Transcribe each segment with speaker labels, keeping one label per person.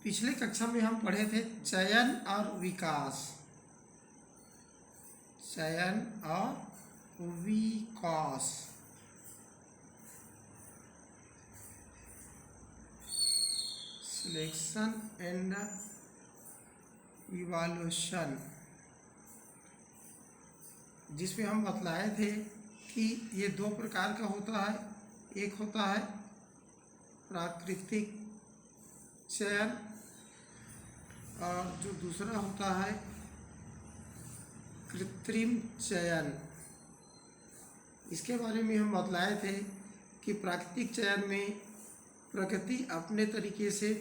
Speaker 1: पिछले कक्षा में हम पढ़े थे चयन और विकास। चयन और विकास। सिलेक्शन एंड इवोल्यूशन, जिसमें हम बतलाए थे कि ये दो प्रकार का होता है। एक होता है प्राकृतिक चयन और जो दूसरा होता है कृत्रिम चयन। इसके बारे में हम बतलाए थे कि प्राकृतिक चयन में प्रकृति अपने तरीके से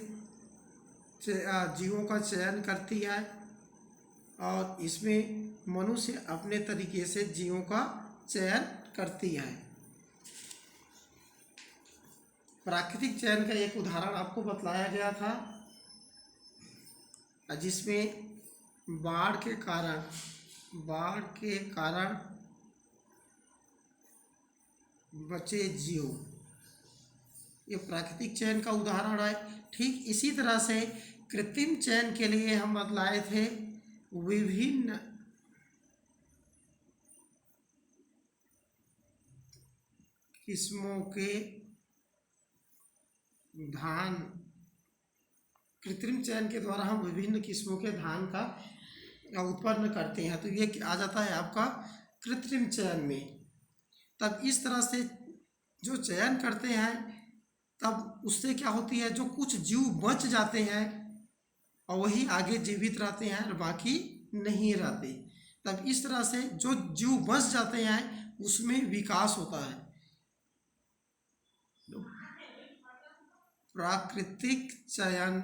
Speaker 1: जीवों का चयन करती है और इसमें मनुष्य अपने तरीके से जीवों का चयन करती है। प्राकृतिक चयन का एक उदाहरण आपको बतलाया गया था, जिसमें बाढ़ के कारण बचे जीव, ये प्राकृतिक चयन का उदाहरण है। ठीक इसी तरह से कृत्रिम चयन के लिए हम बतलाए थे विभिन्न किस्मों के धान। कृत्रिम चयन के द्वारा हम विभिन्न किस्मों के धान का उत्पन्न करते हैं, तो ये आ जाता है आपका कृत्रिम चयन में। तब इस तरह से जो चयन करते हैं तब उससे क्या होती है, जो कुछ जीव बच जाते हैं और वही आगे जीवित रहते हैं और बाकी नहीं रहते। तब इस तरह से जो जीव बच जाते हैं उसमें विकास होता है। प्राकृतिक चयन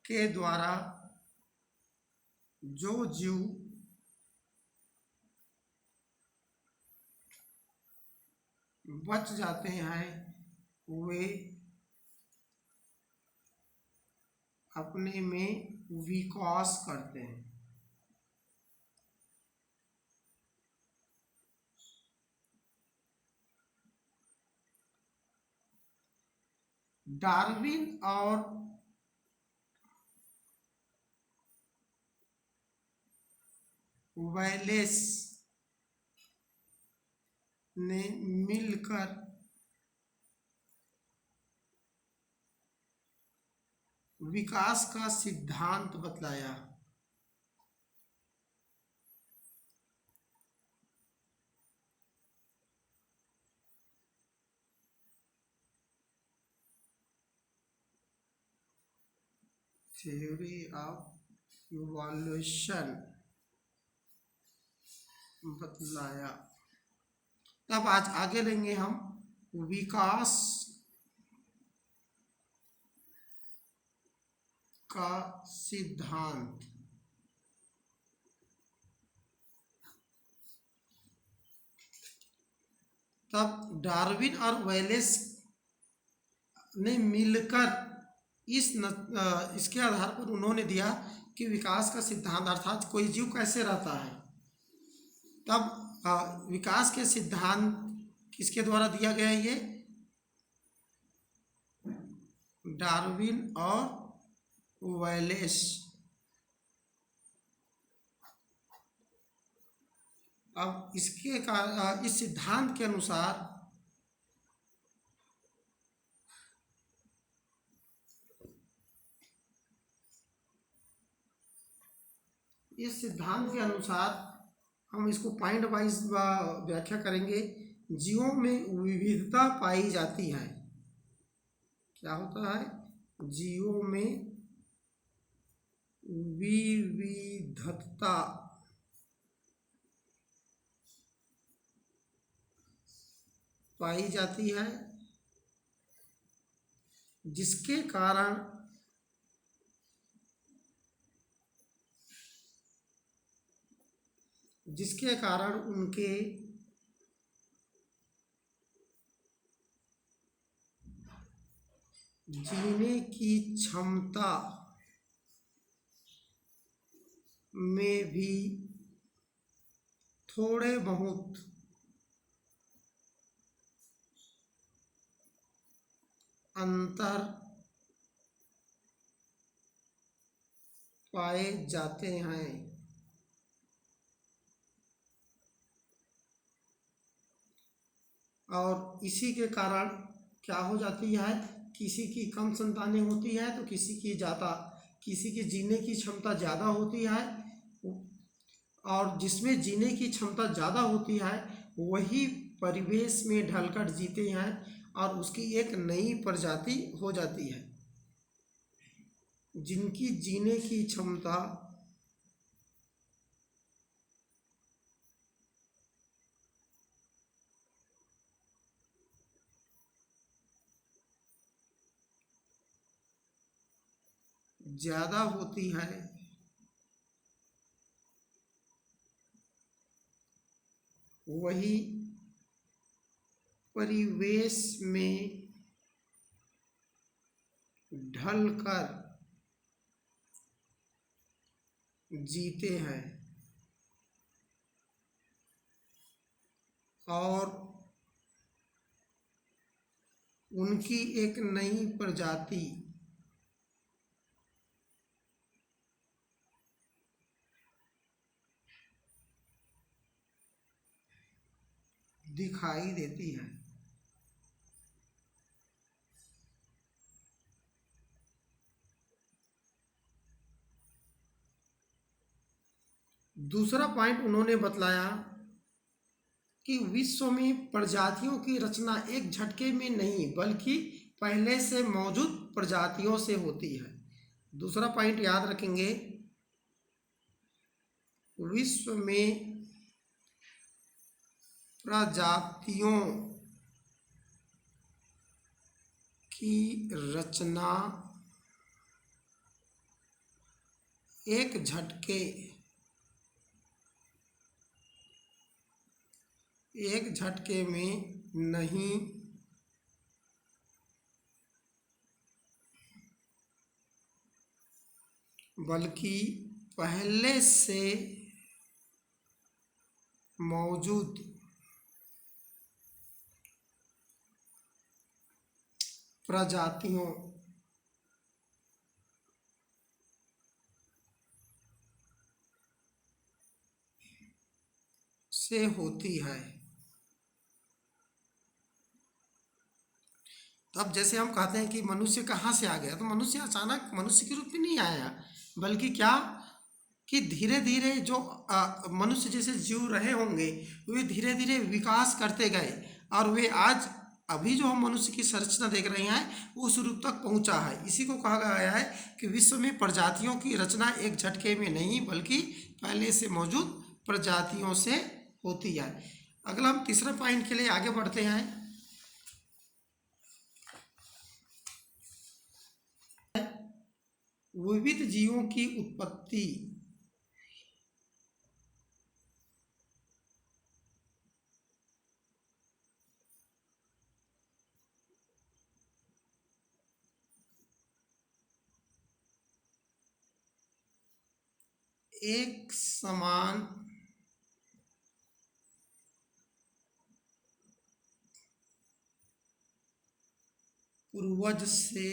Speaker 1: के द्वारा जो जीव बच जाते हैं वे अपने में विकास करते हैं। डार्विन और वैलेस ने मिलकर विकास का सिद्धांत बतलाया। थ्योरी ऑफ इवोल्यूशन बतलाया। तब आज आगे लेंगे हम विकास का सिद्धांत। तब डार्विन और वैलेस ने मिलकर इसके आधार पर उन्होंने दिया कि विकास का सिद्धांत अर्थात कोई जीव कैसे रहता है। तब विकास के सिद्धांत किसके द्वारा दिया गया है, ये डार्विन और वैलेस। अब इस सिद्धांत के अनुसार हम इसको पॉइंट वाइज व्याख्या करेंगे। जीवों में विविधता पाई जाती है। क्या होता है, जीवों में विविधता पाई जाती है, जिसके कारण उनके जीने की क्षमता में भी थोड़े बहुत अंतर पाए जाते हैं। और इसी के कारण क्या हो जाती है, किसी की कम संतानें होती है तो किसी की ज़्यादा, किसी की जीने की क्षमता ज़्यादा होती है, और जिसमें जीने की क्षमता ज़्यादा होती है वही परिवेश में ढलकर जीते हैं और उसकी एक नई प्रजाति हो जाती है। जिनकी जीने की क्षमता ज़्यादा होती है वही परिवेश में ढलकर जीते हैं और उनकी एक नई प्रजाति दिखाई देती है। दूसरा पॉइंट उन्होंने बतलाया कि विश्व में प्रजातियों की रचना एक झटके में नहीं बल्कि पहले से मौजूद प्रजातियों से होती है। दूसरा पॉइंट याद रखेंगे, विश्व में प्रजातियों की रचना एक झटके में नहीं बल्कि पहले से मौजूद प्रजातियों से होती है। तो अब जैसे हम कहते हैं कि मनुष्य कहाँ से आ गया, तो मनुष्य अचानक मनुष्य के रूप में नहीं आया, बल्कि क्या कि धीरे धीरे जो मनुष्य जैसे जीव रहे होंगे वे धीरे धीरे विकास करते गए और वे आज अभी जो हम मनुष्य की संरचना देख रहे हैं उस रूप तक पहुंचा है। इसी को कहा गया है कि विश्व में प्रजातियों की रचना एक झटके में नहीं बल्कि पहले से मौजूद प्रजातियों से होती है। अगला हम तीसरे पॉइंट के लिए आगे बढ़ते हैं। विविध जीवों की उत्पत्ति एक समान पूर्वज से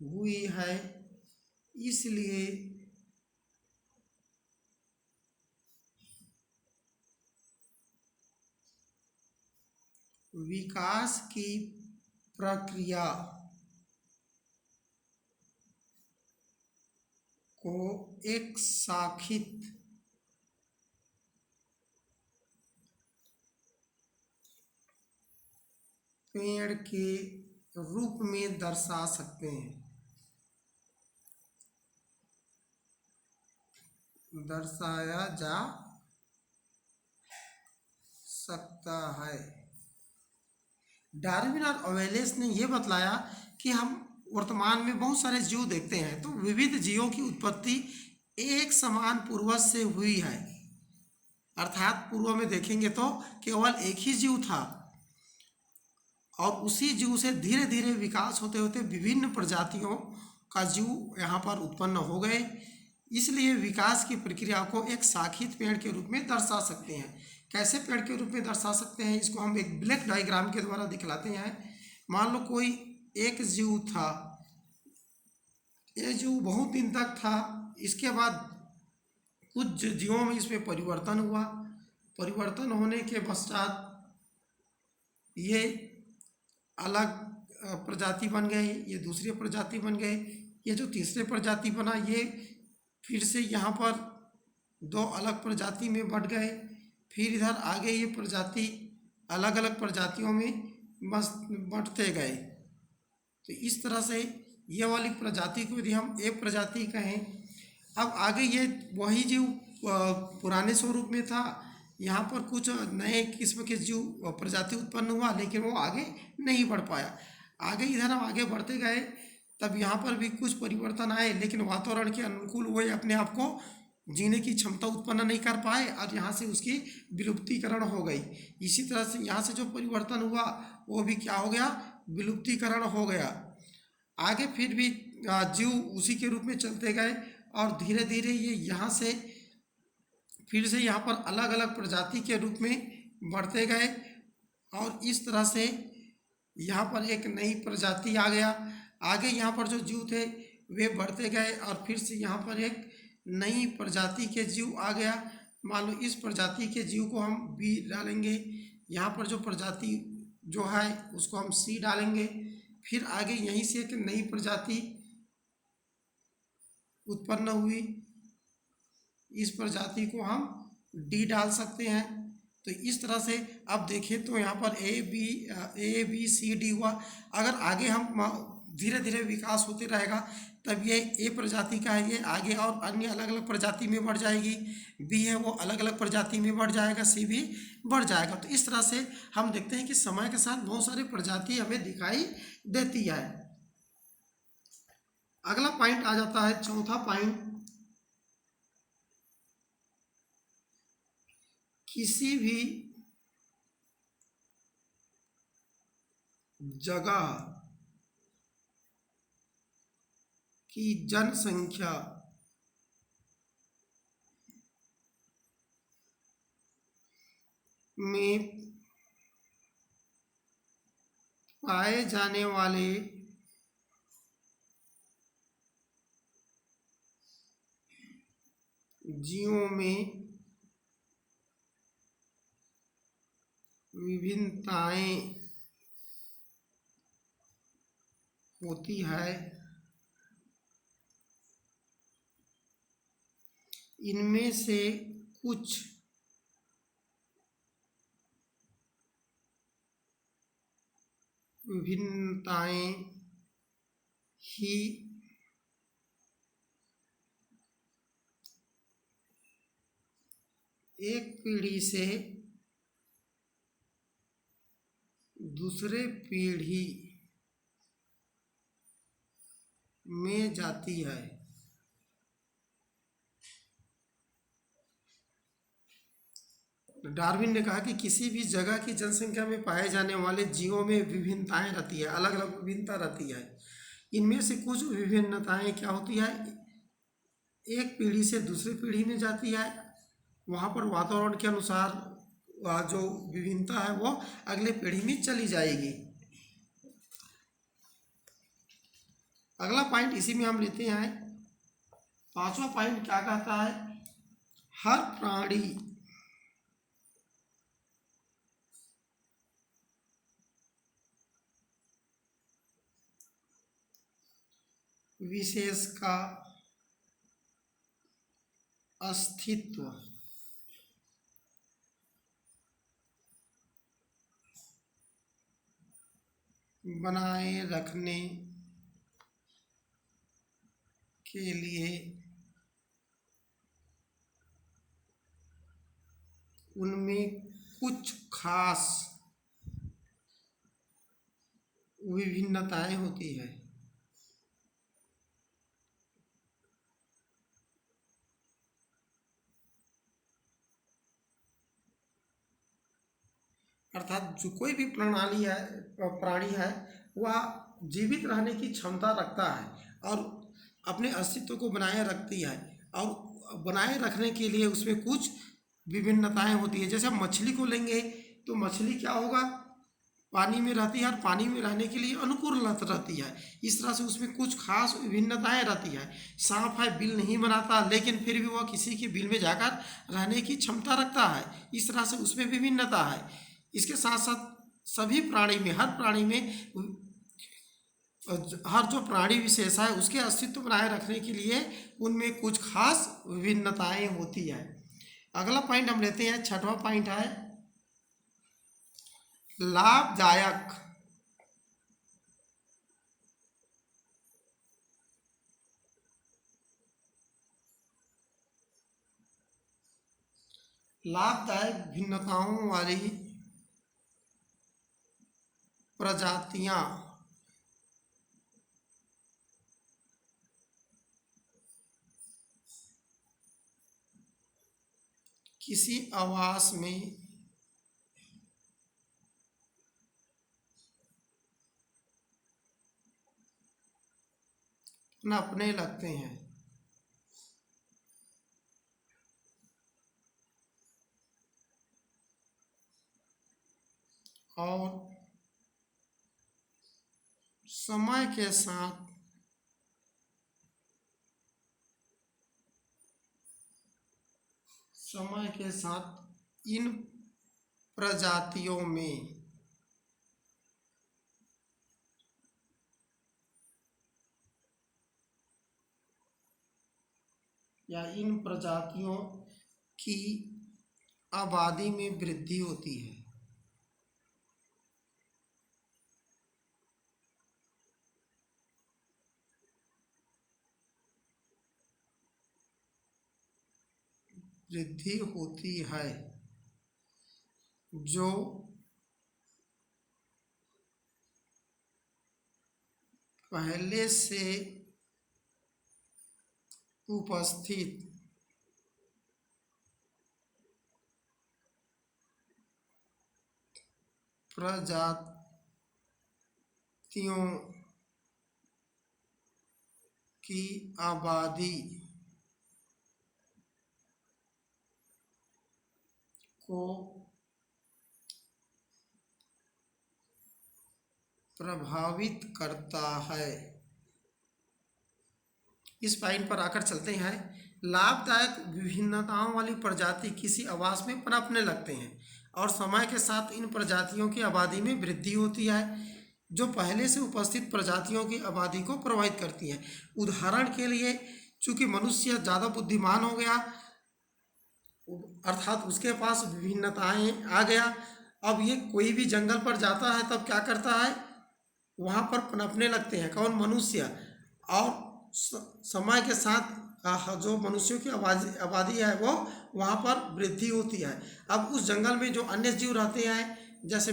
Speaker 1: हुई है, इसलिए विकास की प्रक्रिया को एक शाखित पेड़ के रूप में दर्शा सकते हैं, दर्शाया जा सकता है। डार्विन और अवेलेस ने यह बतलाया कि हम वर्तमान में बहुत सारे जीव देखते हैं, तो विविध जीवों की उत्पत्ति एक समान पूर्वज से हुई है। अर्थात पूर्व में देखेंगे तो केवल एक ही जीव था और उसी जीव से धीरे धीरे विकास होते होते विभिन्न प्रजातियों का जीव यहाँ पर उत्पन्न हो गए। इसलिए विकास की प्रक्रिया को एक शाखित पेड़ के रूप में दर्शा सकते हैं। कैसे पेड़ के रूप में दर्शा सकते हैं, इसको हम एक ब्लैक डायग्राम के द्वारा दिखलाते हैं। मान लो कोई एक जीव था ये जो बहुत दिन तक था, इसके बाद कुछ जीवों में इसमें परिवर्तन हुआ। परिवर्तन होने के पश्चात ये अलग प्रजाति बन गए, ये दूसरी प्रजाति बन गए। ये जो तीसरे प्रजाति बना, ये फिर से यहाँ पर दो अलग प्रजाति में बट गए। फिर इधर आगे ये प्रजाति अलग अलग प्रजातियों में बस बंटते गए। तो इस तरह से ये वाली प्रजाति को यदि हम एक प्रजाति कहें, अब आगे ये वही जीव पुराने स्वरूप में था, यहाँ पर कुछ नए किस्म के जीव प्रजाति उत्पन्न हुआ, लेकिन वो आगे नहीं बढ़ पाया। आगे इधर हम आगे बढ़ते गए, तब यहाँ पर भी कुछ परिवर्तन आए, लेकिन वातावरण के अनुकूल वो अपने आप को जीने की क्षमता उत्पन्न नहीं कर पाए और यहाँ से उसकी विलुप्तीकरण हो गई। इसी तरह से यहाँ से जो परिवर्तन हुआ वो भी क्या हो गया, विलुप्तीकरण हो गया। आगे फिर भी जीव उसी के रूप में चलते गए और धीरे धीरे ये यहाँ से फिर से यहाँ पर अलग अलग प्रजाति के रूप में बढ़ते गए और इस तरह से यहाँ पर एक नई प्रजाति आ गया। आगे यहाँ पर जो जीव थे वे बढ़ते गए और फिर से यहाँ पर एक नई प्रजाति के जीव आ गया। मान लो इस प्रजाति के जीव को हम बी डालेंगे, यहाँ पर जो प्रजाति जो है उसको हम सी डालेंगे। फिर आगे यहीं से एक नई प्रजाति उत्पन्न हुई, इस प्रजाति को हम डी डाल सकते हैं। तो इस तरह से अब देखें तो यहाँ पर ए बी सी डी हुआ। अगर आगे हम धीरे धीरे विकास होते रहेगा तब ये ए प्रजाति का है, ये आगे और अन्य अलग अलग प्रजाति में बढ़ जाएगी। बी है वो अलग अलग प्रजाति में बढ़ जाएगा, सी भी बढ़ जाएगा। तो इस तरह से हम देखते हैं कि समय के साथ बहुत सारी प्रजाति हमें दिखाई देती है। अगला पॉइंट आ जाता है, चौथा पॉइंट, किसी भी जगह की जनसंख्या में पाए जाने वाले जीवों में विभिन्नताएं होती है। इनमें से कुछ विभिन्नताएं ही एक पीढ़ी से दूसरे पीढ़ी में जाती है। डार्विन ने कहा कि किसी भी जगह की जनसंख्या में पाए जाने वाले जीवों में विभिन्नताएं रहती है, अलग अलग विभिन्नता रहती है। इनमें से कुछ विभिन्नताएं क्या होती है, एक पीढ़ी से दूसरी पीढ़ी में जाती है। वहाँ पर वातावरण के अनुसार जो विभिन्नता है वो अगले पीढ़ी में चली जाएगी। अगला पॉइंट इसी में हम लेते हैं, पांचवा पॉइंट क्या कहता है, हर प्राणी विशेष का अस्तित्व बनाए रखने के लिए उनमें कुछ खास विभिन्नताएं होती है। अर्थात जो कोई भी प्रणाली है, प्राणी है, वह जीवित रहने की क्षमता रखता है और अपने अस्तित्व को बनाए रखती है, और बनाए रखने के लिए उसमें कुछ विभिन्नताएं होती है। जैसे हम मछली को लेंगे तो मछली क्या होगा, पानी में रहती है और पानी में रहने के लिए अनुकूल रहती है। इस तरह से उसमें कुछ खास विभिन्नताएं रहती है। सांप है, बिल नहीं बनाता, लेकिन फिर भी वह किसी के बिल में जाकर रहने की क्षमता रखता है। इस तरह से उसमें विभिन्नता है। इसके साथ साथ सभी प्राणी में, हर प्राणी में, हर जो प्राणी विशेष है उसके अस्तित्व बनाए रखने के लिए उनमें कुछ खास विभिन्नताएं होती है। अगला पॉइंट हम लेते हैं, छठवां पॉइंट है लाभदायक। लाभदायक भिन्नताओं वाली प्रजातियां किसी आवास में पनपने लगते हैं। और समय के साथ इन प्रजातियों में या इन प्रजातियों की आबादी में वृद्धि होती है। वृद्धि होती है जो पहले से उपस्थित प्रजातियों की आबादी को प्रभावित करता है। इस पॉइंट पर आकर चलते हैं। लाभदायक विभिन्नताओं वाली प्रजाति किसी आवास में पनपने लगते हैं और समय के साथ इन प्रजातियों की आबादी में वृद्धि होती है जो पहले से उपस्थित प्रजातियों की आबादी को प्रभावित करती है। उदाहरण के लिए, चूंकि मनुष्य ज़्यादा बुद्धिमान हो गया, अर्थात उसके पास विभिन्नताएं आ गया, अब ये कोई भी जंगल पर जाता है तब क्या करता है, वहाँ पर पनपने लगते हैं। कौन? मनुष्य। और समय के साथ जो मनुष्यों की आबादी है वो वहाँ पर वृद्धि होती है। अब उस जंगल में जो अन्य जीव रहते हैं जैसे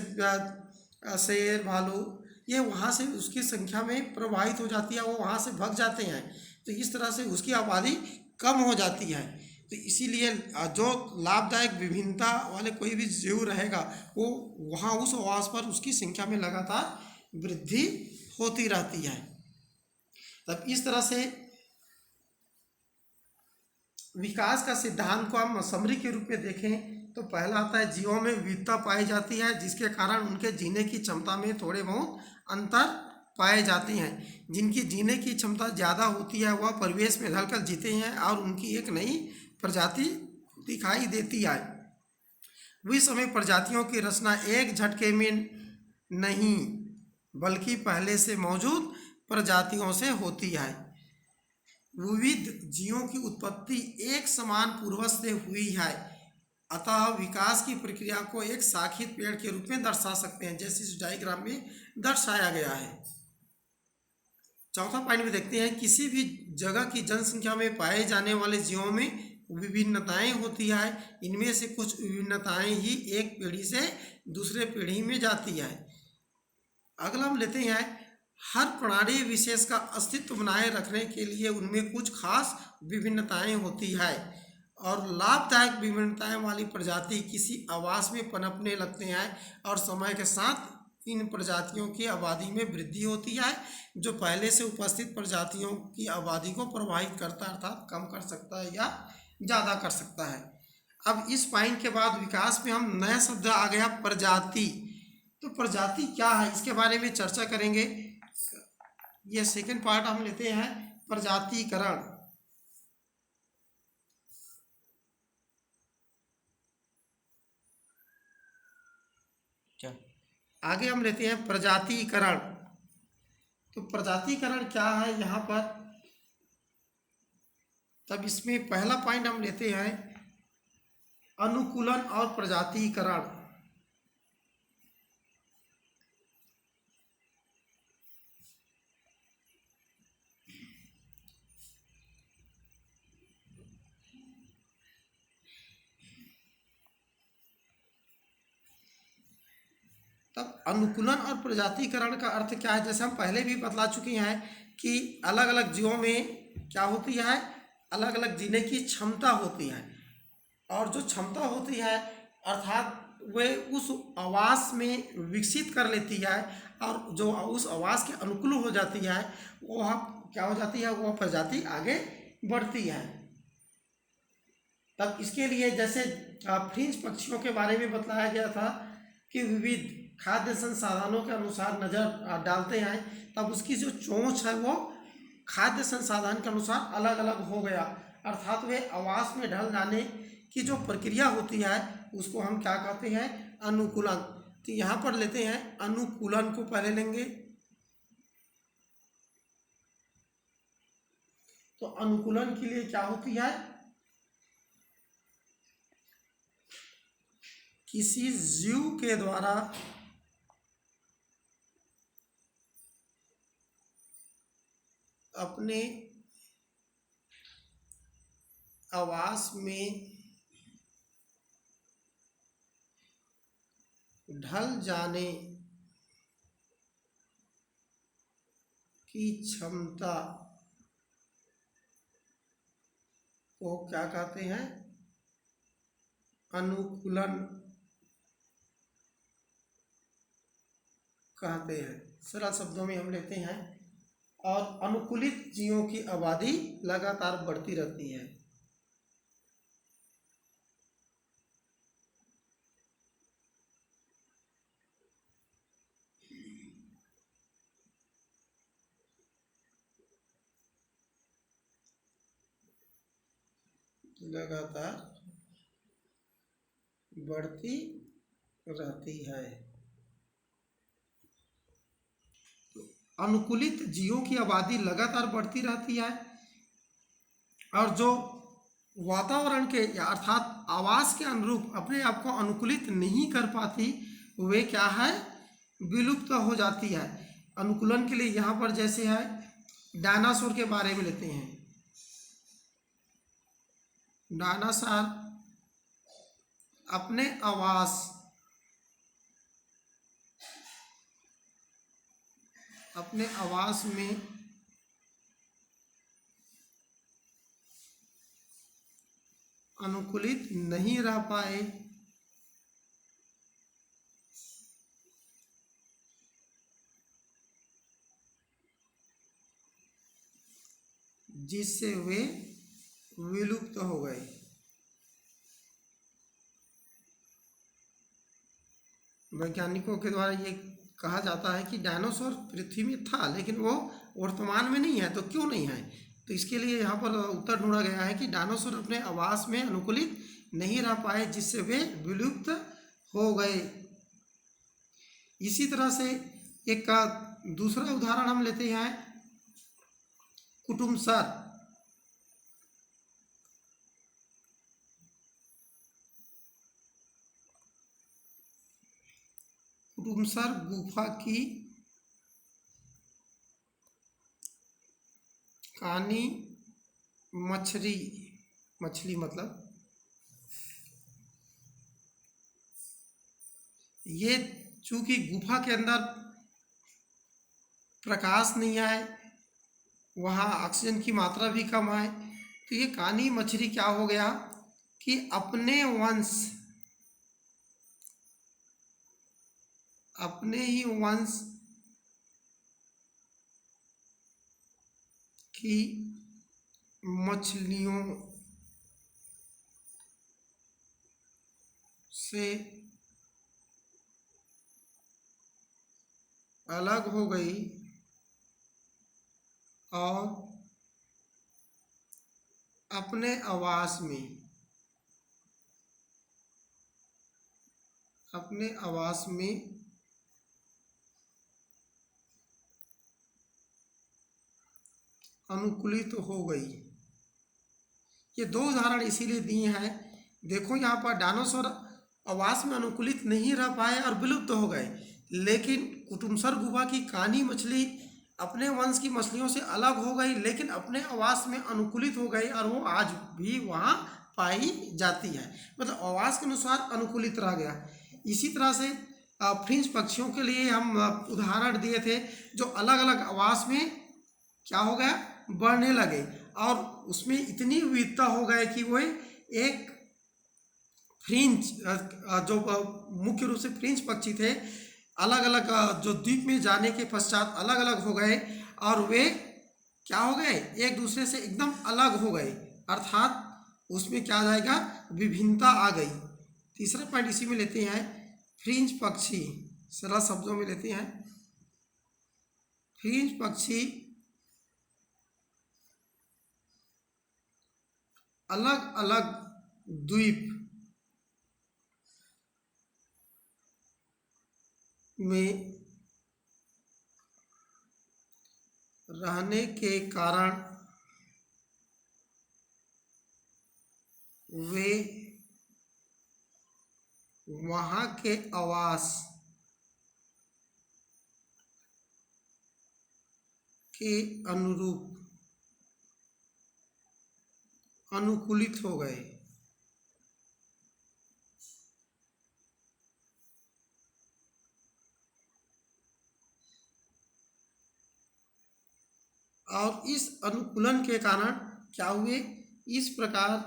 Speaker 1: शेर, भालू, ये वहाँ से उसकी संख्या में प्रभावित हो जाती है, वो वहाँ से भाग जाते हैं। तो इस तरह से उसकी आबादी कम हो जाती है। तो इसीलिए जो लाभदायक विभिन्नता वाले कोई भी जीव रहेगा वो वहाँ उस आवास पर उसकी संख्या में लगातार वृद्धि होती रहती है। तब इस तरह से विकास का सिद्धांत को हम समरी के रूप में देखें तो पहला आता है, जीवों में विविधता पाई जाती है जिसके कारण उनके जीने की क्षमता में थोड़े बहुत अंतर पाए जाते हैं। जिनकी जीने की क्षमता ज़्यादा होती है वह परिवेश में ढलकर जीते हैं और उनकी एक नई प्रजाति दिखाई देती है। विश्व में प्रजातियों की रचना एक झटके में नहीं बल्कि पहले से मौजूद प्रजातियों से होती है। विविध जीवों की उत्पत्ति एक समान पूर्वज से हुई है, अतः विकास की प्रक्रिया को एक शाखित पेड़ के रूप में दर्शा सकते हैं, जैसे इस डायग्राम में दर्शाया गया है। चौथा पॉइंट में देखते हैं, किसी भी जगह की जनसंख्या में पाए जाने वाले जीवों में विभिन्नताएं होती है। इनमें से कुछ विभिन्नताएं ही एक पीढ़ी से दूसरे पीढ़ी में जाती है। अगला हम लेते हैं, हर प्राणी विशेष का अस्तित्व बनाए रखने के लिए उनमें कुछ खास विभिन्नताएं होती है और लाभदायक विभिन्नताएं वाली प्रजाति किसी आवास में पनपने लगते हैं और समय के साथ इन प्रजातियों की आबादी में वृद्धि होती है जो पहले से उपस्थित प्रजातियों की आबादी को प्रभावित करता है, अर्थात कम कर सकता है या ज़्यादा कर सकता है। अब इस पॉइंट के बाद विकास में हम नया शब्द आ गया, प्रजाति। तो प्रजाति क्या है इसके बारे में चर्चा करेंगे। ये सेकंड पार्ट हम लेते हैं, प्रजातिकरण।
Speaker 2: क्या
Speaker 1: आगे हम लेते हैं प्रजातिकरण। तो प्रजातिकरण क्या है यहाँ पर, तब इसमें पहला पॉइंट हम लेते हैं अनुकूलन और प्रजातिकरण। तब अनुकूलन और प्रजातिकरण का अर्थ क्या है, जैसे हम पहले भी बतला चुके हैं कि अलग अलग जीवों में क्या होती है, अलग अलग जीने की क्षमता होती है, और जो क्षमता होती है अर्थात वे उस आवास में विकसित कर लेती है, और जो उस आवास के अनुकूल हो जाती है वह क्या हो जाती है, वह प्रजाति आगे बढ़ती है। तब इसके लिए जैसे फ्रिंज पक्षियों के बारे में बतलाया गया था कि विविध खाद्य संसाधनों के अनुसार नज़र डालते हैं, तब उसकी जो चोंच है वो खाद्य संसाधन के अनुसार अलग अलग हो गया, अर्थात वे आवास में ढल जाने की जो प्रक्रिया होती है उसको हम क्या कहते हैं, अनुकूलन। तो यहाँ पर लेते हैं अनुकूलन को पहले लेंगे। तो अनुकूलन के लिए क्या होती है, किसी जीव के द्वारा अपने आवास में ढल जाने की क्षमता को क्या कहते हैं, अनुकूलन कहते हैं। सरल शब्दों में हम लेते हैं, और अनुकूलित जीवों की आबादी लगातार बढ़ती रहती है। लगातार बढ़ती रहती है। अनुकूलित जीवों की आबादी लगातार बढ़ती रहती है, और जो वातावरण के या अर्थात आवास के अनुरूप अपने आप को अनुकूलित नहीं कर पाती वे क्या है, विलुप्त हो जाती है। अनुकूलन के लिए यहाँ पर जैसे है डायनासोर के बारे में लेते हैं। डायनासोर अपने आवास में अनुकूलित नहीं रह पाए, जिससे वे विलुप्त हो गए। वैज्ञानिकों के द्वारा ये कहा जाता है कि डायनासोर पृथ्वी में था लेकिन वो वर्तमान में नहीं है। तो क्यों नहीं है, तो इसके लिए यहाँ पर उत्तर ढूंढा गया है कि डायनासोर अपने आवास में अनुकूलित नहीं रह पाए, जिससे वे विलुप्त हो गए। इसी तरह से एक का दूसरा उदाहरण हम लेते हैं कुटुम्बसर। कुटुम्बसर गुफा की कानी मछली मतलब ये चूंकि गुफा के अंदर प्रकाश नहीं आए, वहाँ ऑक्सीजन की मात्रा भी कम आए, तो ये कानी मछली क्या हो गया कि अपने ही वंश की मछलियों से अलग हो गई और अपने आवास में अनुकूलित हो गई। ये दो उदाहरण इसीलिए दिए हैं, देखो यहाँ पर डायनासोर आवास में अनुकूलित नहीं रह पाए और विलुप्त हो गए, लेकिन कुटुमसर गुफा की कानी मछली अपने वंश की मछलियों से अलग हो गई, लेकिन अपने आवास में अनुकूलित हो गई और वो आज भी वहाँ पाई जाती है, मतलब आवास के अनुसार अनुकूलित रह गया। इसी तरह से फ्रिंज पक्षियों के लिए हम उदाहरण दिए थे, जो अलग अलग आवास में क्या हो गया, बढ़ने लगे और उसमें इतनी विविधता हो गए कि वो एक फ्रिंज जो मुख्य रूप से फ्रिंज पक्षी थे, अलग अलग जो द्वीप में जाने के पश्चात अलग अलग हो गए और वे क्या हो गए, एक दूसरे से एकदम अलग हो गए, अर्थात उसमें क्या आ जाएगा, विभिन्नता आ गई। तीसरा पॉइंट इसी में लेते हैं, फ्रिंज पक्षी सरल शब्दों में लेते हैं, फ्रिंज पक्षी अलग अलग द्वीप में रहने के कारण वे वहाँ के आवास के अनुरूप अनुकूलित हो गए। और इस अनुकूलन के कारण क्या हुए, इस प्रकार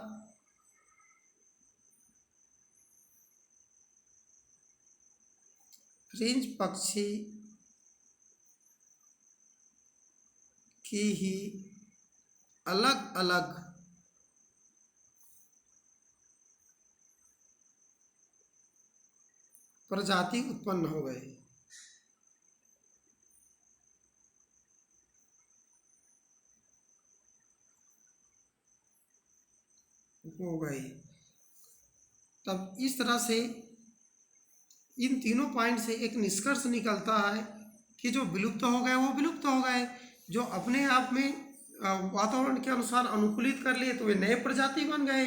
Speaker 1: फ्रिंज पक्षी की ही अलग अलग प्रजाति उत्पन्न हो गए। तब इस तरह से इन तीनों पॉइंट से एक निष्कर्ष निकलता है कि जो विलुप्त हो गए वो विलुप्त हो गए, जो अपने आप में वातावरण के अनुसार अनुकूलित कर लिए तो वे नए प्रजाति बन गए,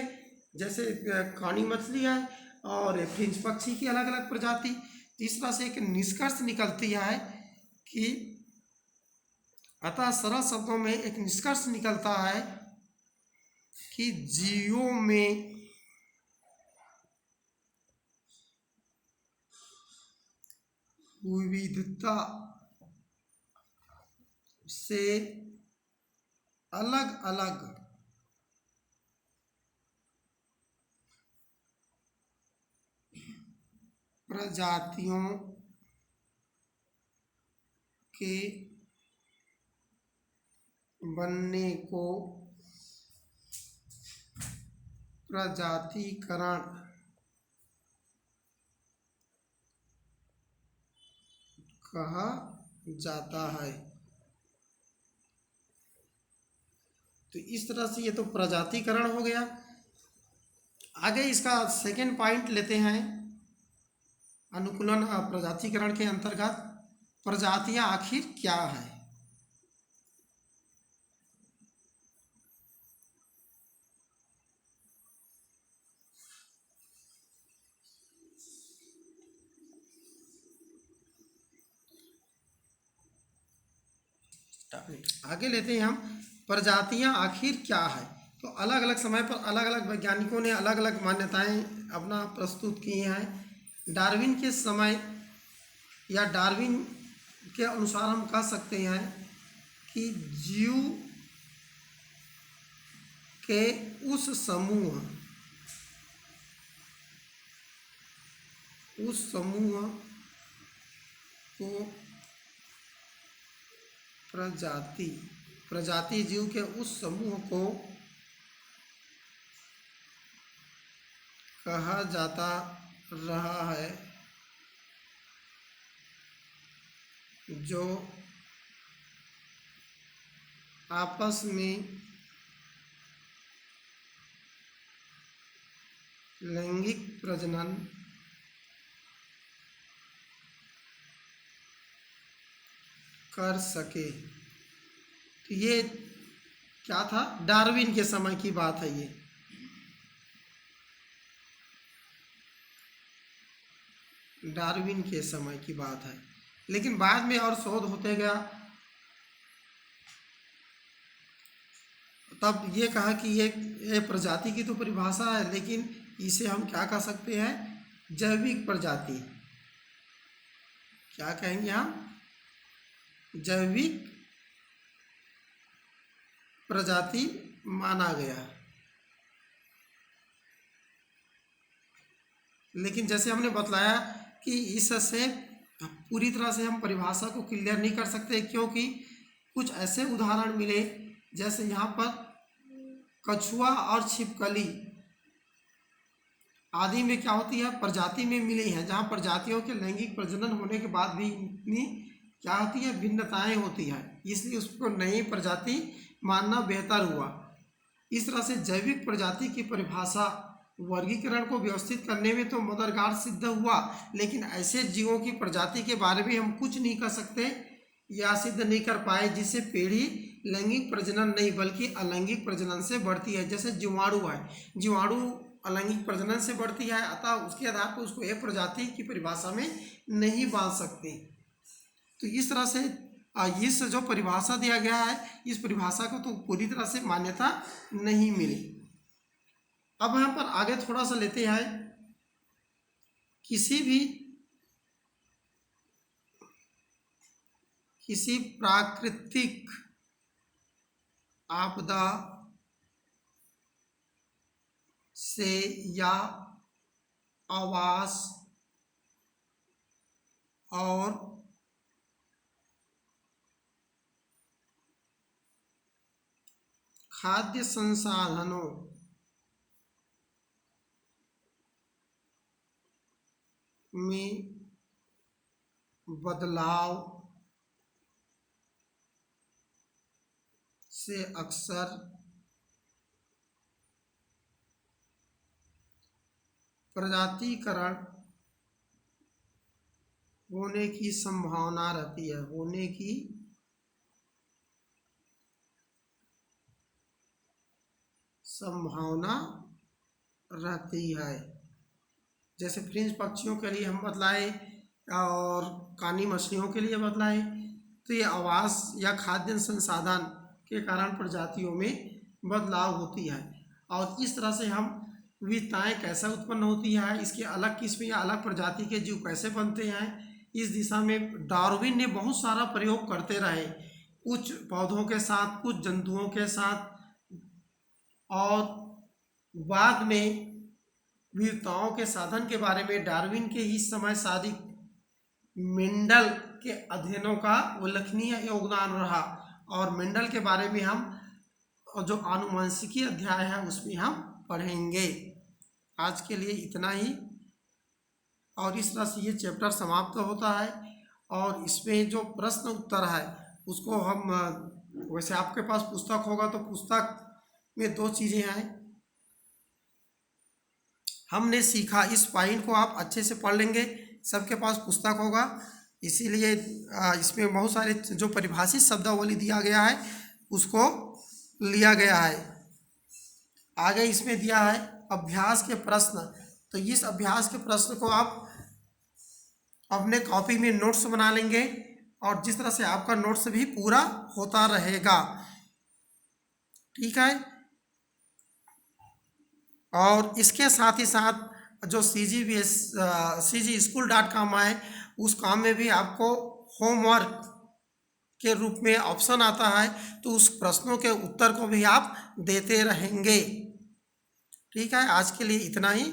Speaker 1: जैसे कानी मछली है और फ्रिंज पक्षी की अलग अलग प्रजाति। इस तरह से एक निष्कर्ष निकलती है कि अतः सरल शब्दों में एक निष्कर्ष निकलता है कि जीवों में विविधता से अलग अलग प्रजातियों के बनने को प्रजातिकरण कहा जाता है। तो इस तरह से ये तो प्रजातिकरण हो गया। आगे इसका सेकेंड पॉइंट लेते हैं, अनुकूलन प्रजातिकरण के अंतर्गत प्रजातियां आखिर क्या है। आगे लेते हैं हम, प्रजातियां आखिर क्या है। तो अलग अलग समय पर अलग अलग वैज्ञानिकों ने अलग अलग मान्यताएं अपना प्रस्तुत की हैं। डार्विन के समय या डार्विन के अनुसार हम कह सकते हैं कि जीव के उस समूह को प्रजाति जीव के उस समूह को कहा जाता रहा है जो आपस में लैंगिक प्रजनन कर सके। तो ये क्या था, डार्विन के समय की बात है ये। डार्विन के समय की बात है, लेकिन बाद में और शोध होते गया, तब ये कहा कि ये प्रजाति की तो परिभाषा है, लेकिन इसे हम क्या कह सकते हैं, जैविक प्रजाति। क्या कहेंगे हम, जैविक प्रजाति माना गया। लेकिन जैसे हमने बतलाया कि इससे पूरी तरह से हम परिभाषा को क्लियर नहीं कर सकते, क्योंकि कुछ ऐसे उदाहरण मिले, जैसे यहाँ पर कछुआ और छिपकली आदि में क्या होती है, प्रजाति में मिली है, जहाँ प्रजातियों के लैंगिक प्रजनन होने के बाद भी इतनी क्या होती है, भिन्नताएं होती हैं, इसलिए उसको नई प्रजाति मानना बेहतर हुआ। इस तरह से जैविक प्रजाति की परिभाषा वर्गीकरण को व्यवस्थित करने में तो मददगार सिद्ध हुआ, लेकिन ऐसे जीवों की प्रजाति के बारे में हम कुछ नहीं कर सकते या सिद्ध नहीं कर पाए जिससे पीढ़ी लैंगिक प्रजनन नहीं बल्कि अलैंगिक प्रजनन से बढ़ती है। जैसे जीवाणु है, जीवाणु अलैंगिक प्रजनन से बढ़ती है, अतः उसके आधार पर उसको एक प्रजाति की परिभाषा में नहीं बांध सकते। तो इस तरह से इस जो परिभाषा दिया गया है, इस परिभाषा को तो पूरी तरह से मान्यता नहीं मिली। अब यहाँ पर आगे थोड़ा सा लेते हैं, किसी प्राकृतिक आपदा से या आवास और खाद्य संसाधनों में बदलाव से अक्सर प्रजातिकरण होने की संभावना रहती है, होने की संभावना रहती है। जैसे फ्रिंज पक्षियों के लिए हम बतलाए और कानी मछलियों के लिए बतलाए, तो ये आवास या खाद्य संसाधन के कारण प्रजातियों में बदलाव होती है। और इस तरह से हम विविधताएं कैसे उत्पन्न होती है, इसके अलग किस्म या अलग प्रजाति के जीव कैसे बनते हैं, इस दिशा में डार्विन ने बहुत सारा प्रयोग करते रहे, कुछ पौधों के साथ, कुछ जंतुओं के साथ, और बाद में विविधताओं के साधन के बारे में डार्विन के ही समय शादी मेंडल के अध्ययनों का उल्लेखनीय योगदान रहा। और मेंडल के बारे में हम जो आनुवंशिकी अध्याय है उसमें हम पढ़ेंगे। आज के लिए इतना ही, और इस तरह से ये चैप्टर समाप्त होता है। और इसमें जो प्रश्न उत्तर है उसको हम, वैसे आपके पास पुस्तक होगा तो पुस्तक में दो चीज़ें हैं, हमने सीखा, इस पॉइंट को आप अच्छे से पढ़ लेंगे, सबके पास पुस्तक होगा, इसीलिए इसमें बहुत सारे जो परिभाषित शब्दावली दिया गया है उसको लिया गया है। आगे इसमें दिया है अभ्यास के प्रश्न, तो इस अभ्यास के प्रश्न को आप अपने कॉपी में नोट्स बना लेंगे, और जिस तरह से आपका नोट्स भी पूरा होता रहेगा, ठीक है। और इसके साथ ही साथ जो CGSchool.com है, उस काम में भी आपको होमवर्क के रूप में ऑप्शन आता है, तो उस प्रश्नों के उत्तर को भी आप देते रहेंगे, ठीक है। आज के लिए इतना ही।